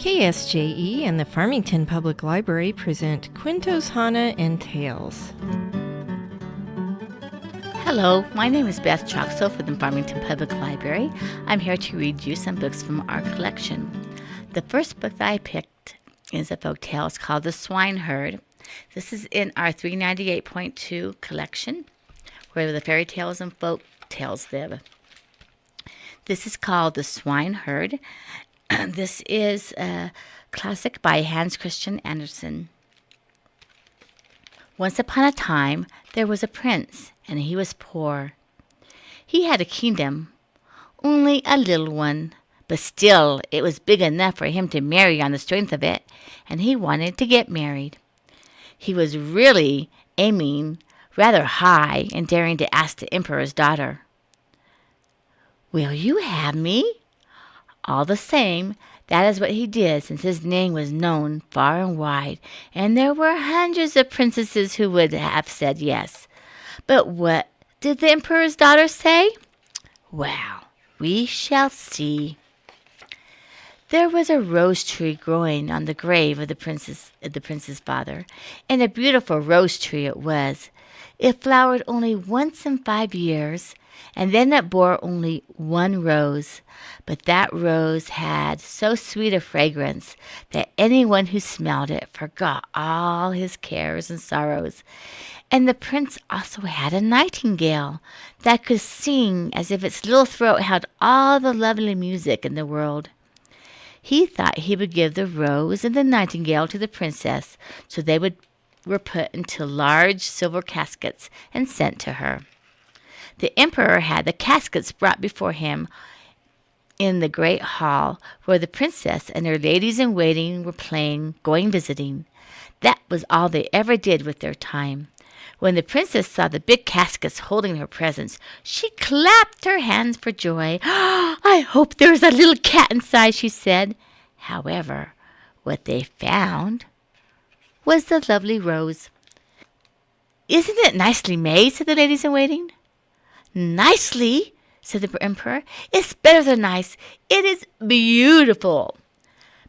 KSJE and the Farmington Public Library present Cuentos Hahne and Tales. Hello, my name is Beth Troxell for the Farmington Public Library. I'm here to read you some books from our collection. The first book that I picked is a folk tale. It's called The Swine Herd. This is in our 398.2 collection, where the fairy tales and folk tales live. This is called The Swine Herd. This is a classic by Hans Christian Andersen. Once upon a time, there was a prince, and he was poor. He had a kingdom, only a little one, but still it was big enough for him to marry on the strength of it, and he wanted to get married. He was really aiming rather high and daring to ask the emperor's daughter, "Will you have me?" All the same, that is what he did, since his name was known far and wide, and there were hundreds of princesses who would have said yes. But what did the emperor's daughter say? Well, we shall see. There was a rose tree growing on the grave of the prince's father, and a beautiful rose tree it was. It flowered only once in 5 years, and then it bore only one rose. But that rose had so sweet a fragrance that anyone who smelled it forgot all his cares and sorrows. And the prince also had a nightingale that could sing as if its little throat held all the lovely music in the world. He thought he would give the rose and the nightingale to the princess, so they were put into large silver caskets and sent to her. The emperor had the caskets brought before him in the great hall, where the princess and her ladies-in-waiting were playing going visiting. That was all they ever did with their time. When the princess saw the big caskets holding her presents, she clapped her hands for joy. "I hope there's a little cat inside," she said. However, what they found was the lovely rose. "Isn't it nicely made?" said the ladies-in-waiting. "Nicely?" said the emperor. "It's better than nice. It is beautiful."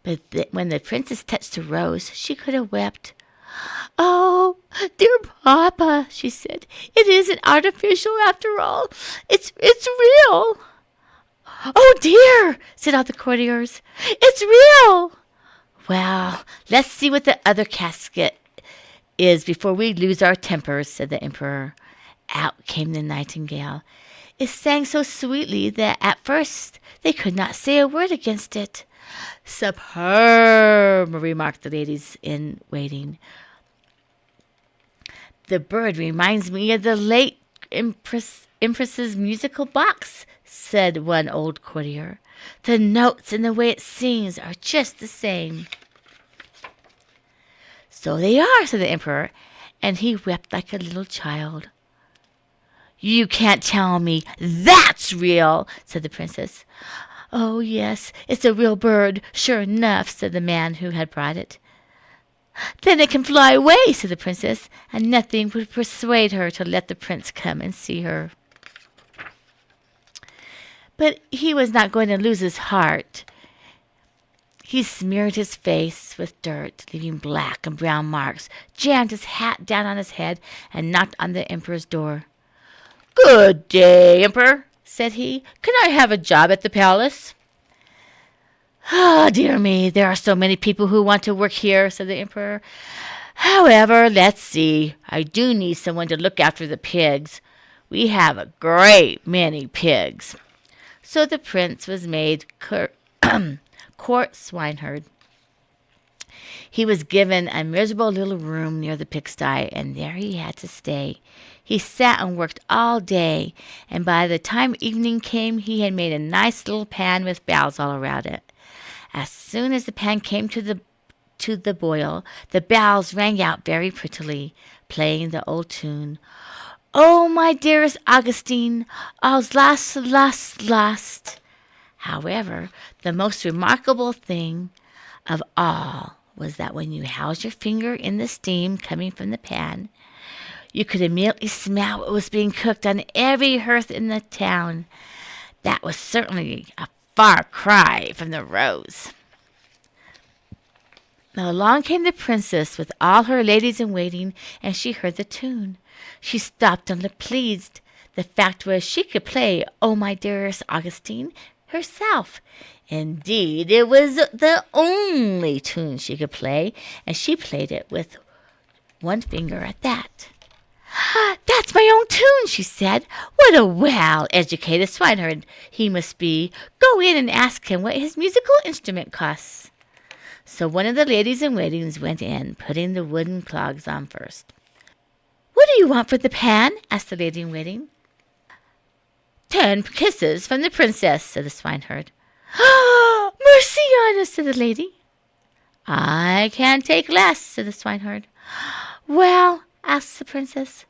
But when the princess touched the rose, she could have wept. "Oh, dear papa," she said, "it isn't artificial after all. It's real." "Oh, dear," said all the courtiers, "it's real." "Well, let's see what the other casket is before we lose our tempers," said the emperor. Out came the nightingale. It sang so sweetly that at first they could not say a word against it. "Superb," remarked the ladies-in-waiting. "The bird reminds me of the late Empress's musical box," said one old courtier. "The notes and the way it sings are just the same." "So they are," said the emperor, and he wept like a little child. "You can't tell me that's real," said the princess. "Oh, yes, it's a real bird, sure enough," said the man who had brought it. "Then it can fly away," said the princess, and nothing would persuade her to let the prince come and see her. But he was not going to lose his heart. He smeared his face with dirt, leaving black and brown marks, jammed his hat down on his head, and knocked on the emperor's door. "Good day, Emperor," said he. "Can I have a job at the palace?" "Ah, dear me, there are so many people who want to work here," said the emperor. "However, let's see. I do need someone to look after the pigs. We have a great many pigs." So the prince was made court swineherd. He was given a miserable little room near the pigsty, and there he had to stay. He sat and worked all day, and by the time evening came, he had made a nice little pan with boughs all around it. As soon as the pan came to the boil, the boughs rang out very prettily, playing the old tune, "Oh, my dearest Augustine, all's lost, lost, lost." However, the most remarkable thing of all was that when you held your finger in the steam coming from the pan, you could immediately smell what was being cooked on every hearth in the town. That was certainly a far cry from the rose. Now along came the princess with all her ladies in waiting, and she heard the tune. She stopped and looked pleased. The fact was she could play "Oh, my dearest Augustine" herself. Indeed, it was the only tune she could play, and she played it with one finger at that. "That's my own tune," she said. "What a well-educated swineherd he must be. Go in and ask him what his musical instrument costs." So one of the ladies in waiting went in, putting the wooden clogs on first. "What do you want for the pan?" asked the lady in waiting. 10 kisses from the princess," said the swineherd. "Mercy on us," said the lady. "I can't take less," said the swineherd. "Well," asked the princess,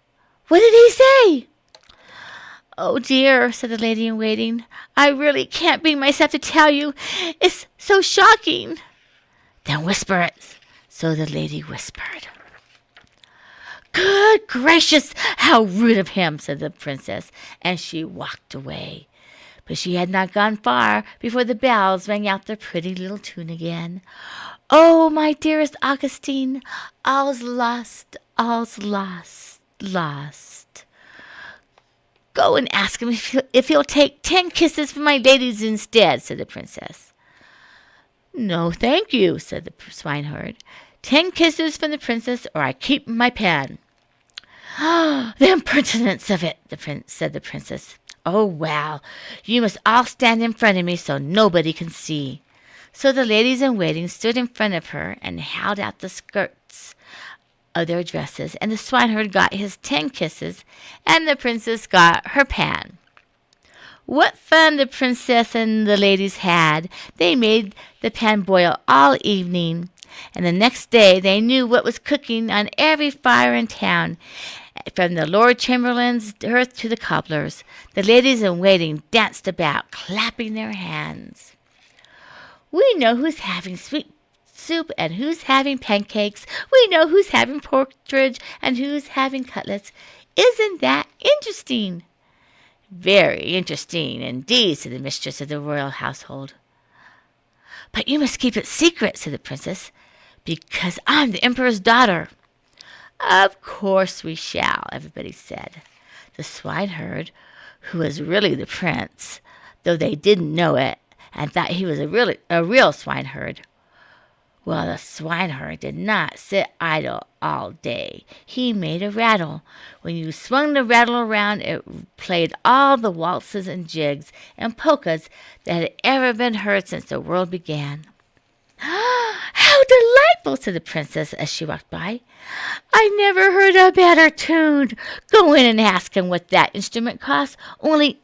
"what did he say?" "Oh dear," said the lady in waiting, "I really can't bring myself to tell you. It's so shocking." "Then whisper it." So the lady whispered. "Good gracious, how rude of him," said the princess, and she walked away. But she had not gone far before the bells rang out their pretty little tune again. "Oh, my dearest Augustine, all's lost, all's lost, lost." "Go and ask him if he'll take 10 kisses from my ladies instead," said the princess. "No, thank you," said the swineherd. 10 kisses from the princess, or I keep my pan." "The impertinence of it," said the princess. "Oh, well, you must all stand in front of me so nobody can see." So the ladies in waiting stood in front of her and held out the skirts of their dresses, and the swineherd got his 10 kisses, and the princess got her pan. What fun the princess and the ladies had! They made the pan boil all evening, and the next day they knew what was cooking on every fire in town, from the Lord Chamberlain's hearth to the cobbler's. The ladies in waiting danced about, clapping their hands. "We know who's having sweet soup and who's having pancakes. We know who's having partridge and who's having cutlets. Isn't that interesting?" "Very interesting indeed," said the mistress of the royal household. "But you must keep it secret," said the princess, "because I'm the emperor's daughter." "Of course we shall," everybody said. The swineherd, who was really the prince, though they didn't know it, and thought he was a real swineherd. Well, the swineherd did not sit idle all day. He made a rattle. When you swung the rattle around, it played all the waltzes and jigs and polkas that had ever been heard since the world began. "How delightful!" said the princess as she walked by. "I never heard a better tune. Go in and ask him what that instrument costs. Only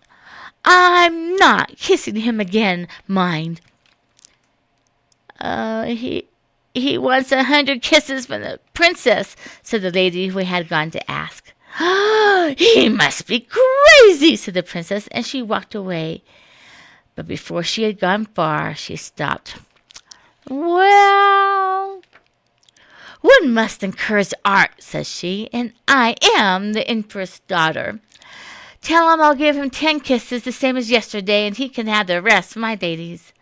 I'm not kissing him again, mind." He wants 100 kisses from the princess," said the lady who had gone to ask. "He must be crazy," said the princess, and she walked away. But before she had gone far, she stopped. "Well, one must encourage art," says she, "and I am the empress' daughter. Tell him I'll give him 10 kisses, the same as yesterday, and he can have the rest, my ladies."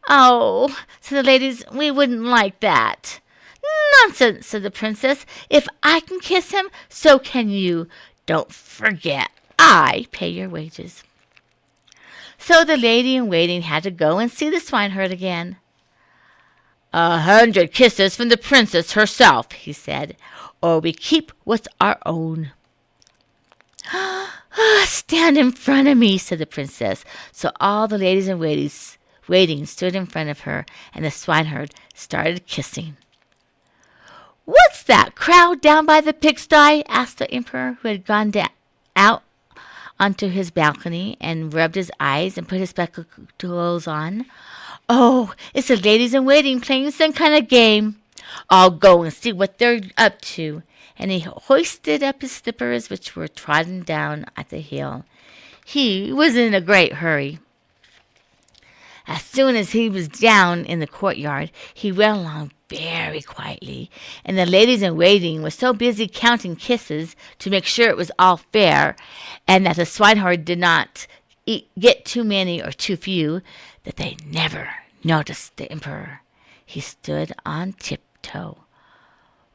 "Oh," said the ladies, "we wouldn't like that." "Nonsense," said the princess. "If I can kiss him, so can you. Don't forget, I pay your wages." So the lady in waiting had to go and see the swineherd again. 100 kisses from the princess herself," he said, "or we keep what's our own." "Stand in front of me," said the princess. So all the ladies in waiting stood in front of her, and the swineherd started kissing. "What's that crowd down by the pigsty?" asked the emperor, who had gone out onto his balcony and rubbed his eyes and put his spectacles on. "Oh, it's the ladies in waiting playing some kind of game. I'll go and see what they're up to." And he hoisted up his slippers, which were trodden down at the heel. He was in a great hurry. As soon as he was down in the courtyard, he went along very quietly, and the ladies in waiting were so busy counting kisses to make sure it was all fair, and that the swineherd did not get too many or too few, that they never noticed the emperor. He stood on tiptoe.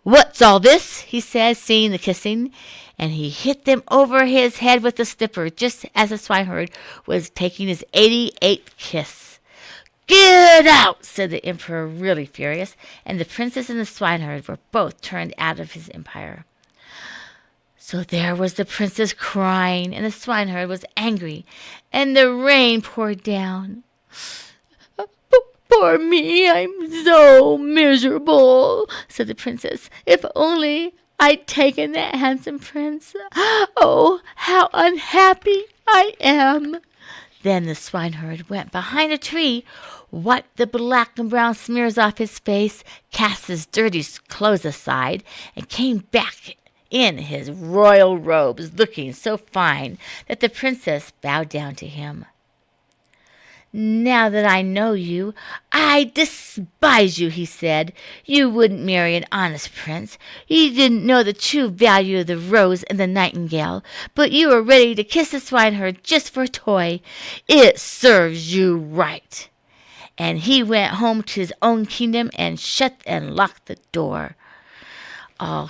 "What's all this?" he said, seeing the kissing, and he hit them over his head with the slipper just as the swineherd was taking his 88th kiss. "Get out!" said the emperor, really furious, and the princess and the swineherd were both turned out of his empire. So there was the princess crying, and the swineherd was angry, and the rain poured down. "Poor me, I'm so miserable," said the princess. "If only I'd taken that handsome prince. Oh, how unhappy I am." Then the swineherd went behind a tree, wiped the black and brown smears off his face, cast his dirty clothes aside, and came back in his royal robes, looking so fine that the princess bowed down to him. "Now that I know you, I despise you," he said. "You wouldn't marry an honest prince. You didn't know the true value of the rose and the nightingale, but you were ready to kiss the swineherd just for a toy. It serves you right." And he went home to his own kingdom and shut and locked the door. All